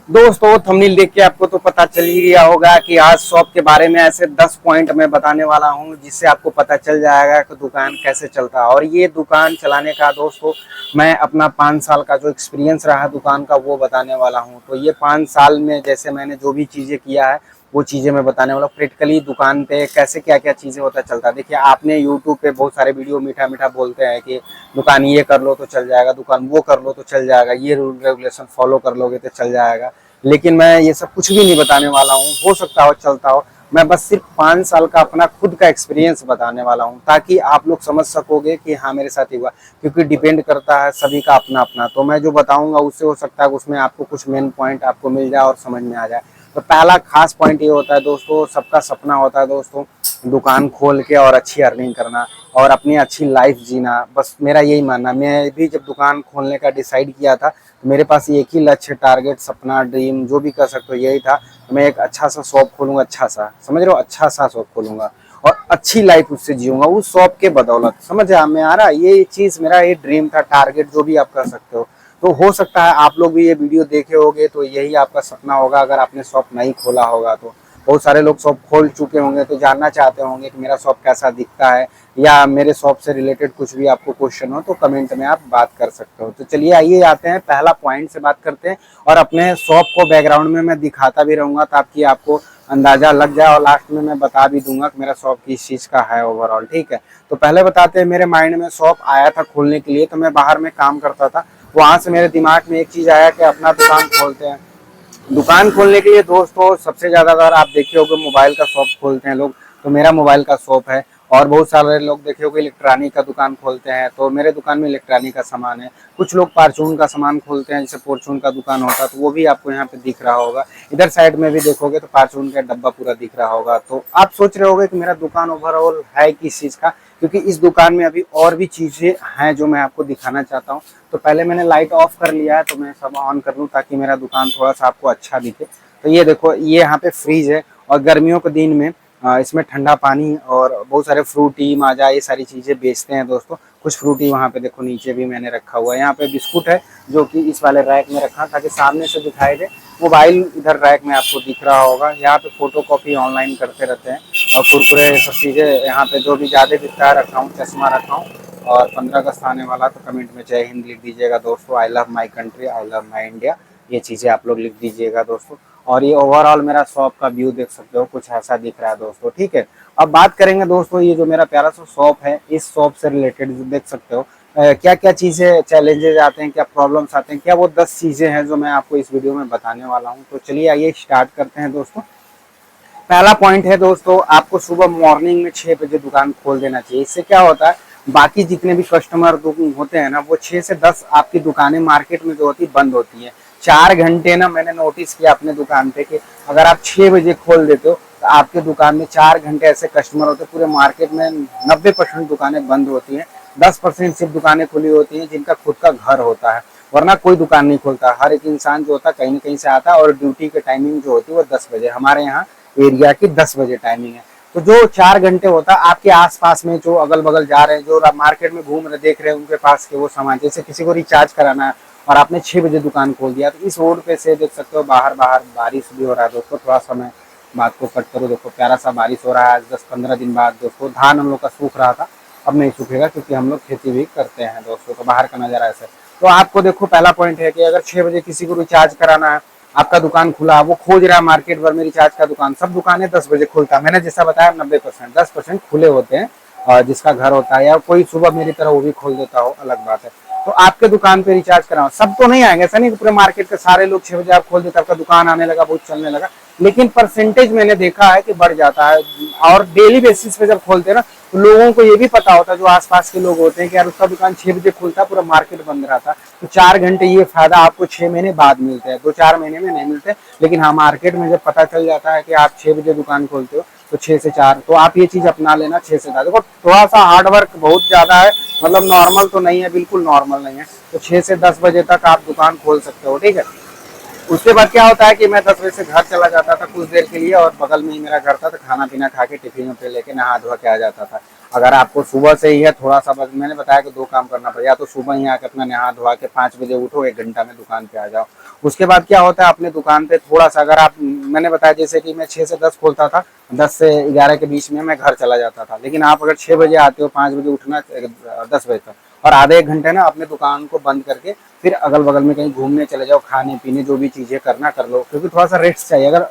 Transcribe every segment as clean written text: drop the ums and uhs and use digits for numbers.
दोस्तों थंबनेल देख के आपको तो पता चल ही गया होगा कि आज शॉप के बारे में ऐसे 10 पॉइंट मैं बताने वाला हूं जिससे आपको पता चल जाएगा कि दुकान कैसे चलता है। और ये दुकान चलाने का दोस्तों मैं अपना 5 साल का जो एक्सपीरियंस रहा दुकान का वो बताने वाला हूं। तो ये 5 साल में जैसे मैंने जो भी चीज़ें किया है वो चीज़ें मैं बताने वाला हूँ। प्रैक्टिकली दुकान पे कैसे क्या क्या चीज़ें होता चलता है। देखिए आपने यूट्यूब पे बहुत सारे वीडियो मीठा मीठा बोलते हैं कि दुकान ये कर लो तो चल जाएगा, दुकान वो कर लो तो चल जाएगा, ये रूल रेगुलेशन फॉलो कर लोगे तो चल जाएगा। लेकिन मैं ये सब कुछ भी नहीं बताने वाला हूँ, हो सकता हो चलता हो। मैं बस सिर्फ 5 साल का अपना खुद का एक्सपीरियंस बताने वाला हूँ ताकि आप लोग समझ सकोगे कि हाँ मेरे साथ ही हुआ। क्योंकि डिपेंड करता है सभी का अपना अपना, तो मैं जो बताऊंगा उससे हो सकता है उसमें आपको कुछ मेन पॉइंट आपको मिल जाए और समझ में आ जाए। तो पहला खास पॉइंट ये होता है दोस्तों, सबका सपना होता है दोस्तों दुकान खोल के और अच्छी अर्निंग करना और अपनी अच्छी लाइफ जीना। बस मेरा यही मानना, मैं भी जब दुकान खोलने का डिसाइड किया था तो मेरे पास एक ही लक्ष्य, टारगेट, सपना, ड्रीम जो भी कर सकते हो यही था। तो मैं एक अच्छा सा शॉप खोलूंगा, अच्छा सा समझ रहे हो, अच्छा सा शॉप खोलूंगा और अच्छी लाइफ उससे जीऊंगा उस शॉप के बदौलत। समझ में आ रहा, ये चीज मेरा ये ड्रीम था, टारगेट जो भी आप कर सकते हो। तो हो सकता है आप लोग भी ये वीडियो देखे होगे तो यही आपका सपना होगा अगर आपने शॉप नहीं खोला होगा तो। बहुत सारे लोग शॉप खोल चुके होंगे तो जानना चाहते होंगे कि मेरा शॉप कैसा दिखता है या मेरे शॉप से रिलेटेड कुछ भी आपको क्वेश्चन हो तो कमेंट में आप बात कर सकते हो। तो चलिए आइए आते हैं पहला पॉइंट से बात करते हैं और अपने शॉप को बैकग्राउंड में मैं दिखाता भी रहूंगा ताकि आपको अंदाजा लग जाए और लास्ट में मैं बता भी दूंगा कि मेरा शॉप किस चीज़ का है ओवरऑल। ठीक है, तो पहले बताते हैं मेरे माइंड में शॉप आया था खोलने के लिए। तो मैं बाहर में काम करता था, वहां से मेरे दिमाग में एक चीज़ आया कि अपना दुकान खोलते हैं। दुकान खोलने के लिए दोस्तों सबसे ज़्यादा अगर आप देखे होगे मोबाइल का शॉप खोलते हैं लोग, तो मेरा मोबाइल का शॉप है। और बहुत सारे लोग देखे होगे इलेक्ट्रॉनिक का दुकान खोलते हैं, तो मेरे दुकान में इलेक्ट्रॉनिक का सामान है। कुछ लोग फार्चून का सामान खोलते हैं, जैसे फॉर्चून का दुकान होता है तो वो भी आपको यहाँ पे दिख रहा होगा। इधर साइड में भी देखोगे तो फार्चून का डब्बा पूरा दिख रहा होगा। तो आप सोच रहे होगे कि मेरा दुकान ओवरऑल है किस चीज़ का, क्योंकि इस दुकान में अभी और भी चीज़ें हैं जो मैं आपको दिखाना चाहता हूँ। तो पहले मैंने लाइट ऑफ कर लिया है, तो मैं सब ऑन कर लूँ ताकि मेरा दुकान थोड़ा सा आपको अच्छा दिखे। तो ये देखो, ये यहाँ पे फ्रीज है और गर्मियों के दिन में इसमें ठंडा पानी और बहुत सारे फ्रूटी माजा ये सारी चीज़ें बेचते हैं दोस्तों। कुछ फ्रूटी वहाँ पे देखो नीचे भी मैंने रखा हुआ है। यहाँ पे बिस्कुट है जो कि इस वाले रैक में रखा ताकि सामने से दिखाई दे। मोबाइल इधर रैक में आपको दिख रहा होगा। यहाँ पे फोटो कॉपी ऑनलाइन करते रहते हैं और कुरकुरे सब चीज़ें यहाँ पे जो भी ज़्यादा दिखता है रखा हूँ। चश्मा रखा हूँ। और 15 अगस्त आने वाला तो कमेंट में जय हिंद लिख दीजिएगा दोस्तों। I love my country, I love my India, ये चीज़ें आप लोग लिख दीजिएगा दोस्तों। और ये ओवरऑल मेरा शॉप का व्यू देख सकते हो, कुछ ऐसा दिख रहा है दोस्तों। ठीक है, अब बात करेंगे दोस्तों ये जो मेरा प्यारा सा शॉप है, इस शॉप से रिलेटेड देख सकते हो क्या क्या चीज़ें चैलेंजेस आते हैं, क्या प्रॉब्लम्स आते हैं, क्या वो 10 चीज़ें हैं जो मैं आपको इस वीडियो में बताने वाला हूँ। तो चलिए आइए स्टार्ट करते हैं दोस्तों। पहला पॉइंट है दोस्तों, आपको सुबह मॉर्निंग में 6 बजे दुकान खोल देना चाहिए। इससे क्या होता है, बाकी जितने भी कस्टमर होते हैं ना वो 6 से 10 आपकी दुकानें मार्केट में जो होती बंद होती हैं। 4 घंटे ना मैंने नोटिस किया अपने दुकान पे कि अगर आप 6 बजे खोल देते हो तो आपके दुकान में 4 घंटे ऐसे कस्टमर होते हैं। पूरे मार्केट में 90% दुकानें बंद होती हैं, 10% सिर्फ दुकानें खुली होती हैं जिनका खुद का घर होता है, वरना कोई दुकान नहीं खोलता। हर एक इंसान जो होता है कहीं ना कहीं से आता है और ड्यूटी की टाइमिंग जो होती है वो 10 बजे, हमारे यहाँ एरिया की 10 बजे टाइमिंग है। तो जो 4 घंटे होता है आपके आसपास में जो अगल बगल जा रहे हैं, जो मार्केट में घूम रहे देख रहे हैं, उनके पास के वो सामान, जैसे किसी को रिचार्ज कराना है और आपने 6 बजे दुकान खोल दिया, तो इस रोड पे से देख सकते हो बाहर बाहर बारिश भी हो रहा है दोस्तों। थोड़ा सा मैं बात को कट करूँ, देखो प्यारा सा बारिश हो रहा है। आज 10-15 दिन बाद दोस्तों धान हम लोग का सूख रहा था, अब नहीं सूखेगा क्योंकि हम लोग खेती भी करते हैं दोस्तों। तो बाहर का नजारा ऐसे। तो आपको देखो पहला पॉइंट है कि अगर 6 बजे किसी को रिचार्ज कराना है, आपका दुकान खुला, वो खोज रहा है मार्केट भर में रिचार्ज का दुकान, सब दुकानें 10 बजे खुलता है। मैंने जैसा बताया 90%, 10% खुले होते हैं और जिसका घर होता है या कोई सुबह मेरी तरह वो भी खोल देता हो, अलग बात है। तो आपके दुकान पे रिचार्ज कराओ, सब तो नहीं आएंगे, ऐसा नहीं कि पूरे मार्केट के सारे लोग 6 बजे आप खोल देते, आपका दुकान आने लगा, बहुत चलने लगा। लेकिन परसेंटेज मैंने देखा है कि बढ़ जाता है। और डेली बेसिस पे जब खोलते हैं ना तो लोगों को ये भी पता होता है, जो आसपास के लोग होते हैं कि यार उसका दुकान 6 बजे खुलता है, पूरा मार्केट बंद रहता है। तो 4 घंटे ये फायदा आपको 6 महीने बाद मिलते हैं, 2-4 महीने में नहीं मिलते। लेकिन हाँ, मार्केट में जब पता चल जाता है कि आप 6 बजे दुकान खोलते हो तो 6 से 4, तो आप ये चीज अपना लेना। 6 से 4 देखो थोड़ा सा हार्डवर्क बहुत ज्यादा है, मतलब नॉर्मल तो नहीं है, बिल्कुल नॉर्मल नहीं है। तो 6 से 10 बजे तक आप दुकान खोल सकते हो। ठीक है, उसके बाद क्या होता है कि मैं 10 बजे से घर चला जाता था कुछ देर के लिए और बगल में ही मेरा घर था, तो खाना पीना खा के टिफिन पे लेके नहा धोआ के आ जाता था। अगर आपको सुबह से ही है थोड़ा सा, मैंने बताया कि 2 काम करना पड़ेगा, या तो सुबह ही आके अपना नहा धोआ के 5 बजे उठो, 1 घंटा में दुकान पे आ जाओ। उसके बाद क्या होता है, अपने दुकान पे थोड़ा सा अगर आप, मैंने बताया जैसे कि मैं 6 से 10 खोलता था, 10 से 11 के बीच में मैं घर चला जाता था। लेकिन आप अगर 6 बजे आते हो, 5 बजे उठना, 10 बजे तक, और आधे एक घंटे ना अपने दुकान को बंद करके फिर अगल बगल में कहीं घूमने चले जाओ, खाने पीने जो भी चीजें करना कर लो, क्योंकि थोड़ा सा रेस्ट चाहिए। अगर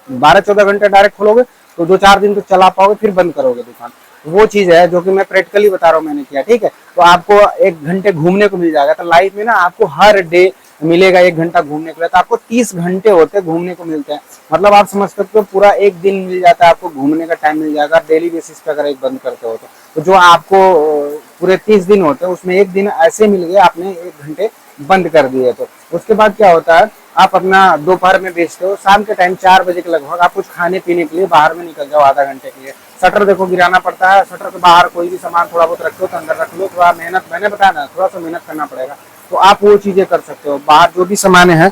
12-14 घंटे डायरेक्ट खोलोगे तो 2-4 दिन तो चला पाओगे, फिर बंद करोगे दुकान। वो चीज है जो कि मैं प्रैक्टिकली बता रहा हूँ, मैंने किया, ठीक है। तो आपको 1 घंटे घूमने को मिल जाएगा। तो लाइफ में ना आपको हर डे मिलेगा 1 घंटा घूमने के लिए, तो आपको 30 घंटे होते हैं घूमने को मिलते हैं। मतलब आप समझ सकते हो पूरा एक दिन मिल जाता है आपको घूमने का टाइम मिल जाएगा डेली बेसिस पे अगर एक बंद करते हो तो जो आपको पूरे 30 दिन होते हैं उसमें एक दिन ऐसे मिल गया आपने 1 घंटे बंद कर दिए। तो उसके बाद क्या होता है, आप अपना दोपहर में बेचते हो, शाम के टाइम 4 बजे के लगभग आप कुछ खाने पीने के लिए बाहर में निकल जाओ आधा घंटे के लिए। शटर देखो गिराना पड़ता है, शटर के बाहर कोई भी सामान थोड़ा बहुत रखो तो अंदर रख लो, थोड़ा मेहनत, मैंने बताया ना थोड़ा सा मेहनत करना पड़ेगा। तो आप वो चीजें कर सकते हो, बाहर जो भी सामान है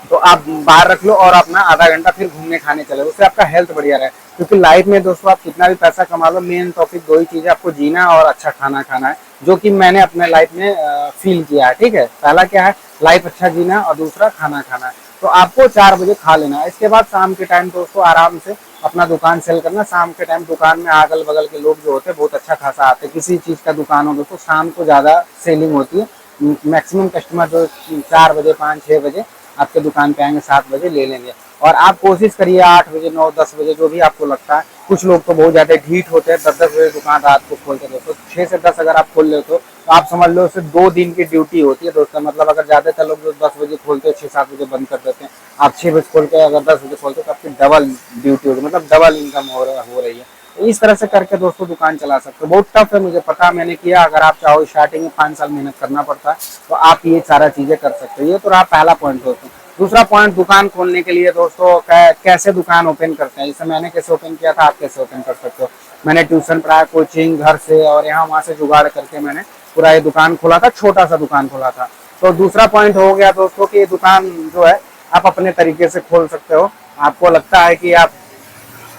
तो आप बाहर रख लो और अपना आधा घंटा फिर घूमने खाने चले, उससे आपका हेल्थ बढ़िया रहे। क्योंकि लाइफ में दोस्तों आप कितना भी पैसा कमा लो, मेन टॉपिक दो ही चीज है, आपको जीना और अच्छा खाना खाना है, जो कि मैंने अपने लाइफ में फील किया है, ठीक है। पहला क्या है, लाइफ अच्छा जीना, और दूसरा खाना खाना है। तो आपको 4 बजे खा लेना है। इसके बाद शाम के टाइम दोस्तों आराम से अपना दुकान सेल करना। शाम के टाइम दुकान में अगल बगल के लोग जो होते हैं बहुत अच्छा खासा आते हैं, किसी चीज का दुकान हो दोस्तों शाम को ज्यादा सेलिंग होती है। मैक्सिमम कस्टमर जो 4 बजे 5-6 बजे आपके दुकान पे आएंगे, 7 बजे ले लेंगे। और आप कोशिश करिए 8 बजे 9-10 बजे जो भी आपको लगता है। कुछ लोग तो बहुत ज्यादा ढीठ होते हैं, 10-10 बजे दुकान रात को खोलते हैं दोस्तों। 6 से 10 अगर आप खोल लेते हो तो आप समझ लो उससे 2 दिन की ड्यूटी होती है दोस्तों। मतलब अगर ज्यादातर लोग जो 10 बजे खोलते हैं 6-7 बजे बंद कर देते हैं, आप 6 बजे खोल के अगर 10 बजे खोलते हो तो आपकी डबल ड्यूटी होगी, मतलब डबल इनकम हो रही है। तो इस तरह से करके दोस्तों दुकान चला सकते हो। बहुत टफ है, मुझे पता, मैंने किया। अगर आप चाहो स्टार्टिंग में 5 साल मेहनत करना पड़ता है, तो आप ये सारा चीजें कर सकते हो। ये तो रहा पहला पॉइंट दोस्तों। दूसरा पॉइंट, दुकान खोलने के लिए दोस्तों कैसे दुकान ओपन करते हैं। जैसे मैंने कैसे ओपन किया था, आप कैसे ओपन कर सकते हो। मैंने ट्यूशन पढ़ाया, कोचिंग घर से और यहाँ वहां से जुगाड़ करके मैंने पूरा ये दुकान खोला था, छोटा सा दुकान खोला था। तो दूसरा पॉइंट हो गया दोस्तों कि ये दुकान जो है आप अपने तरीके से खोल सकते हो। आपको लगता है कि आप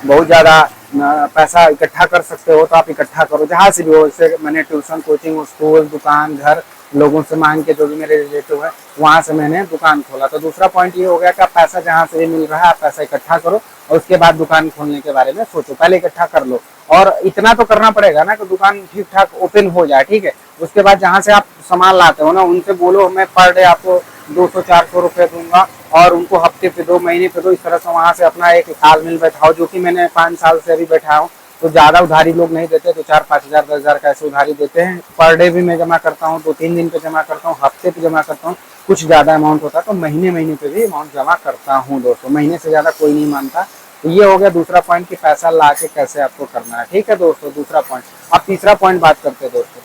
बहुत ज्यादा पैसा इकट्ठा कर सकते हो तो आप इकट्ठा करो, जहां से भी हो। जैसे मैंने ट्यूशन, कोचिंग, स्कूल, दुकान, घर, लोगों से मांग के, जो भी मेरे रिलेटिव है वहां से मैंने दुकान खोला। तो दूसरा पॉइंट ये हो गया कि आप पैसा जहां से भी मिल रहा है आप पैसा इकट्ठा करो और उसके बाद दुकान खोलने के बारे में सोचो। पहले इकट्ठा कर लो, और इतना तो करना पड़ेगा ना कि दुकान ठीक ठाक ओपन हो जाए, ठीक है। उसके बाद जहां से आप सामान लाते हो ना उनसे बोलो मैं पर डे आपको 200-400 रुपये दूंगा, और उनको हफ्ते पे दो, महीने पे दो। इस तरह से वहां से अपना एक तालमेल बैठाओ, जो कि मैंने 5 साल से अभी बैठा हूँ। तो ज्यादा उधारी लोग नहीं देते, तो 4-5 हजार 10 हजार का ऐसे उधारी देते हैं। पर डे भी मैं जमा करता हूँ, 2-3 दिन पे जमा करता हूँ, हफ्ते पे जमा करता हूँ। कुछ ज्यादा अमाउंट होता है तो महीने महीने पे भी अमाउंट जमा करता हूँ दोस्तों। महीने से ज्यादा कोई नहीं मानता। तो ये हो गया दूसरा पॉइंट कि पैसा ला के कैसे आपको करना है, ठीक है दोस्तों, दूसरा पॉइंट। अब तीसरा पॉइंट बात करते हैं दोस्तों।